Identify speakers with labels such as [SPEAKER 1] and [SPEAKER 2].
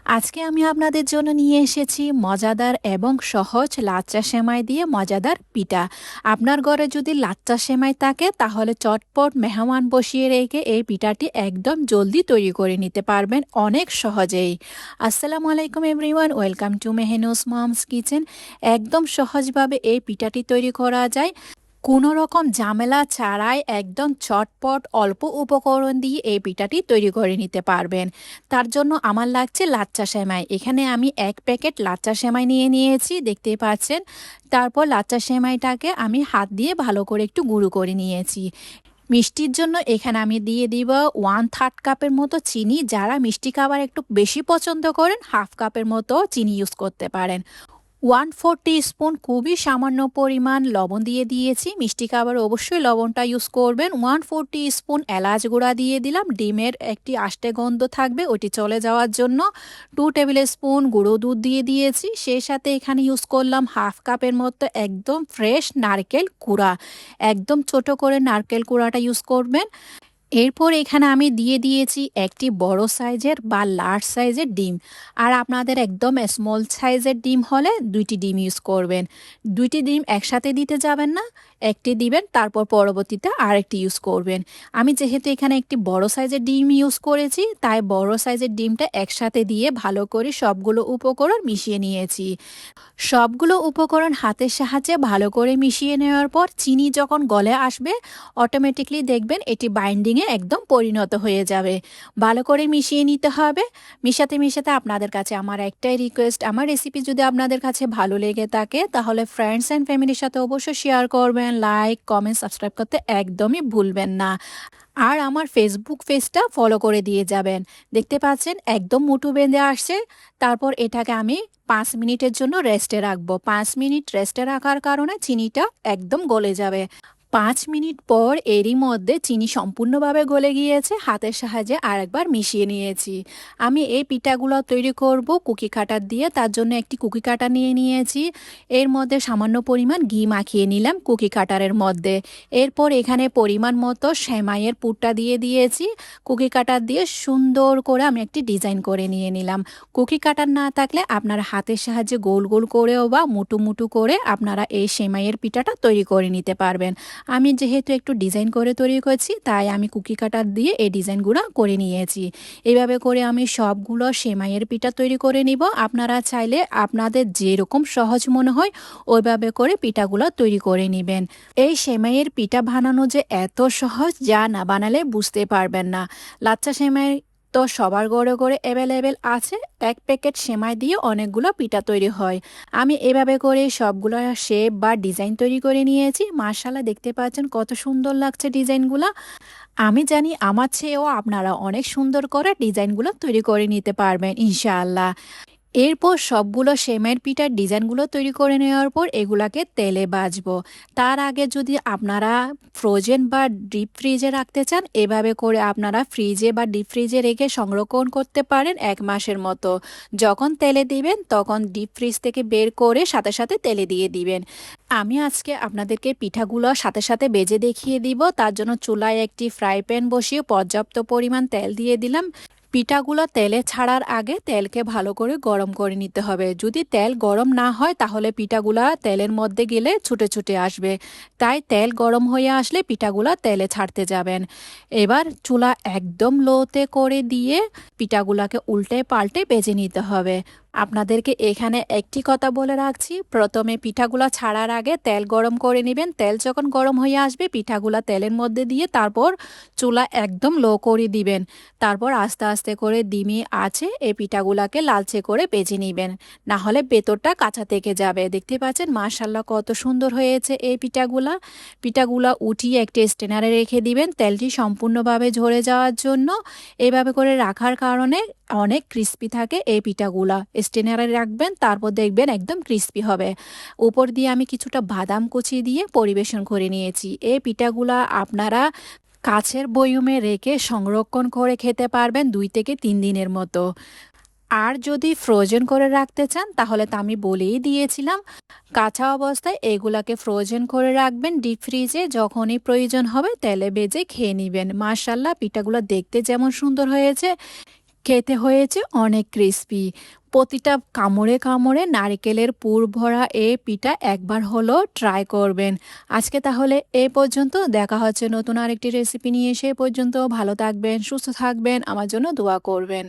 [SPEAKER 1] আজকে আমি আপনাদের জন্য নিয়ে এসেছি মজাদার এবং সহজ লাচ্চা সেমাই দিয়ে মজাদার পিঠা। আপনার ঘরে যদি লাচ্চা সেমাই থাকে তাহলে চটপট মেহমান বসিয়ে রেখে এই পিঠাটি একদম জলদি তৈরি করে নিতে পারবেন অনেক সহজেই। আসসালামু আলাইকুম everyone, welcome to Mehnus mom's kitchen. একদম সহজভাবে এই পিঠাটি তৈরি করা যায়, কোনো রকম ঝামেলা ছাড়াই একদম চটপট অল্প উপকরণ দিয়ে এই পিঠাটি তৈরি করে নিতে পারবেন। তার জন্য আমার লাগছে লাচ্চা সেমাই। এখানে আমি 1 প্যাকেট লাচ্চা সেমাই নিয়ে নিয়েছি, দেখতেই পাচ্ছেন। তারপর লাচ্চা সেমাইটাকে আমি হাত দিয়ে ভালো করে একটু গুঁড়ো করে নিয়েছি। মিষ্টির জন্য এখানে আমি দিয়ে দিব 1/3 কাপের মতো চিনি। যারা মিষ্টি খাবার একটু বেশি পছন্দ করেন, 1/2 কাপের মতো চিনি ইউজ করতে পারেন। 1/4 টিস্পুন খুবই সামান্য পরিমাণ লবণ দিয়ে দিয়েছি। মিষ্টি খাবার অবশ্যই লবণটা ইউজ করবেন। 1/4 টিস্পুন এলাচ গুঁড়া দিয়ে দিলাম, ডিমের একটি আষ্টে গন্ধ থাকবে ওটি চলে যাওয়ার জন্য। 2 টেবিল স্পুন গুঁড়ো দুধ দিয়ে দিয়েছি। সেই সাথে এখানে ইউজ করলাম 1/2 কাপের মতো একদম ফ্রেশ নারকেল কুড়া। একদম ছোট করে নারকেল কুড়াটা ইউজ করবেন। এরপর এখানে আমি দিয়ে দিয়েছি একটি বড় সাইজের বা লার্জ সাইজের ডিম। আর আপনাদের একদম স্মল সাইজের ডিম হলে 2টি ডিম ইউজ করবেন। 2টি ডিম একসাথে দিতে যাবেন না, একটি দিবেন তারপর পরবর্তীতে আরেকটি ইউজ করবেন। আমি যেহেতু এখানে একটি বড় সাইজের ডিম ইউজ করেছি, তাই বড় সাইজের ডিমটা একসাথে দিয়ে ভালো করে সবগুলো উপকরণ মিশিয়ে নিয়েছি। সবগুলো উপকরণ হাতের সাহায্যে ভালো করে মিশিয়ে নেওয়ার পর চিনি যখন গলে আসবে, অটোমেটিকলি দেখবেন এটি বাইন্ডিংয়ে একদম পরিণত হয়ে যাবে। ভালো করে মিশিয়ে নিতে হবে। মিশাতে মিশাতে আপনাদের কাছে আমার একটাই রিকোয়েস্ট, আমার রেসিপি যদি আপনাদের কাছে ভালো লেগে থাকে তাহলে ফ্রেন্ডস অ্যান্ড ফ্যামিলির সাথে অবশ্যই শেয়ার করবেন, লাইক কমেন্ট সাবস্ক্রাইব করতে একদমই ভুলবেন না। আর আমার ফেসবুক পেজটা ফলো করে দিয়ে যাবেন। দেখতে পাচ্ছেন একদম মুঠো বেঁধে আসছে। তারপর এটাকে আমি 5 মিনিটের জন্য রেস্টে রাখবো। 5 মিনিট রেস্টে রাখার কারণে চিনিটা একদম গলে যাবে। 5 মিনিট পর এরই মধ্যে চিনি সম্পূর্ণভাবে গলে গিয়েছে। হাতের সাহায্যে আরেকবার মিশিয়ে নিয়েছি। আমি এই পিঠাগুলো তৈরি করব কুকি কাটার দিয়ে। তার জন্য একটি কুকি কাটা নিয়ে নিয়েছি। এর মধ্যে সামান্য পরিমাণ ঘি মাখিয়ে নিলাম কুকি কাটারের মধ্যে। এরপর এখানে পরিমাণ মতো সেমাইয়ের পুরটা দিয়ে দিয়েছি। কুকি কাটার দিয়ে সুন্দর করে আমি একটি ডিজাইন করে নিয়ে নিলাম। কুকি কাটার না থাকলে আপনারা হাতের সাহায্যে গোল গোল করেও বা মুটু মুটু করে আপনারা এই সেমাইয়ের পিঠাটা তৈরি করে নিতে পারবেন। আমি যেহেতু একটু ডিজাইন করে তৈরি করছি, তাই আমি কুকি কাটার দিয়ে এই ডিজাইনগুলো করে নিয়েছি। এভাবে করে আমি সবগুলো সেমাইয়ের পিঠা তৈরি করে নিব। আপনারা চাইলে আপনাদের যেরকম সহজ মনে হয় ওইভাবে করে পিঠাগুলো তৈরি করে নেবেন। এই সেমাইয়ের পিঠা বানানো যে এত সহজ, যা না বানালে বুঝতে পারবেন না। লাচ্চা সেমাই তো সবার ঘরে ঘরে অ্যাভেলেবেল আছে। 1 প্যাকেট সেমাই দিয়ে অনেকগুলো পিঠা তৈরি হয়। আমি এভাবে করে সবগুলো শেপ বা ডিজাইন তৈরি করে নিয়েছি। মাশাআল্লাহ, দেখতে পাচ্ছেন কত সুন্দর লাগছে ডিজাইনগুলো। আমি জানি আমার চেয়েও আপনারা অনেক সুন্দর করে ডিজাইনগুলো তৈরি করে নিতে পারবেন ইনশাআল্লাহ। এরপর সবগুলো সেমাইয়ের পিঠার ডিজাইনগুলো তৈরি করে নেওয়ার পর এগুলাকে তেলে ভাজবো। তার আগে যদি আপনারা ফ্রোজেন বা ডিপ ফ্রিজে রাখতে চান, এভাবে করে আপনারা ফ্রিজে বা ডিপ ফ্রিজে রেখে সংরক্ষণ করতে পারেন 1 মাসের মতো। যখন তেলে দিবেন তখন ডিপ ফ্রিজ থেকে বের করে সাথে সাথে তেলে দিয়ে দিবেন। আমি আজকে আপনাদেরকে পিঠাগুলো সাথে সাথে বেজে দেখিয়ে দিব। তার জন্য চুলায় একটি ফ্রাই প্যান বসিয়ে পর্যাপ্ত পরিমাণ তেল দিয়ে দিলাম। পিঠাগুলো তেলে ছাড়ার আগে তেলকে ভালো করে গরম করে নিতে হবে। যদি তেল গরম না হয় তাহলে পিঠাগুলা তেলের মধ্যে গেলে ছুটে ছুটে আসবে। তাই তেল গরম হয়ে আসলে পিঠাগুলা তেলে ছাড়তে যাবেন। এবার চুলা একদম লোতে করে দিয়ে পিঠাগুলাকে উল্টে পাল্টে ভেজে নিতে হবে। আপনাদেরকে এখানে একটি কথা বলে রাখছি, প্রথমে পিঠাগুলা ছাড়ার আগে তেল গরম করে নেবেন। তেল যখন গরম হয়ে আসবে পিঠাগুলা তেলের মধ্যে দিয়ে তারপর চুলা একদম লো করে দিবেন। তারপর আস্তে আস্তে করে ধিমি আঁচে এই পিঠাগুলাকে লালচে করে ভেজে নেবেন, না হলে ভেতরটা কাঁচা থেকে যাবে। দেখতে পাচ্ছেন মাশাআল্লাহ কত সুন্দর হয়েছে এই পিঠাগুলা। পিঠাগুলা উঠিয়ে একটি স্ট্রেনারে রেখে দিবেন তেলটি সম্পূর্ণভাবে ঝরে যাওয়ার জন্য। এভাবে করে রাখার কারণে অনেক ক্রিস্পি থাকে এই পিঠাগুলা। স্ট্রেনারে রাখবেন, তারপর দেখবেন একদম ক্রিস্পি হবে। উপর দিয়ে আমি কিছুটা বাদাম কুচি দিয়ে পরিবেশন করে নিয়েছি। এই পিঠাগুলা আপনারা কাচের বয়মে রেখে সংরক্ষণ করে খেতে পারবেন 2 থেকে 3 দিনের মতো। আর যদি ফ্রোজেন করে রাখতে চান তাহলে তো আমি বলেই দিয়েছিলাম, কাঁচা অবস্থায় এগুলাকে ফ্রোজেন করে রাখবেন ডিপ ফ্রিজে। যখনই প্রয়োজন হবে তেলে ভেজে খেয়ে নেবেন। মাশাআল্লাহ, পিঠাগুলো দেখতে যেমন সুন্দর হয়েছে খেতে হয়েছে অনেক ক্রিস্পি। প্রতিটা কামড়ে কামড়ে নারকেলের পুর ভরা এই পিঠা একবার হলেও ট্রাই করবেন। আজকে তাহলে এই পর্যন্ত। দেখা হচ্ছে নতুন আরেকটি রেসিপি নিয়ে। সে পর্যন্ত ভালো থাকবেন, সুস্থ থাকবেন, আমার জন্য দোয়া করবেন।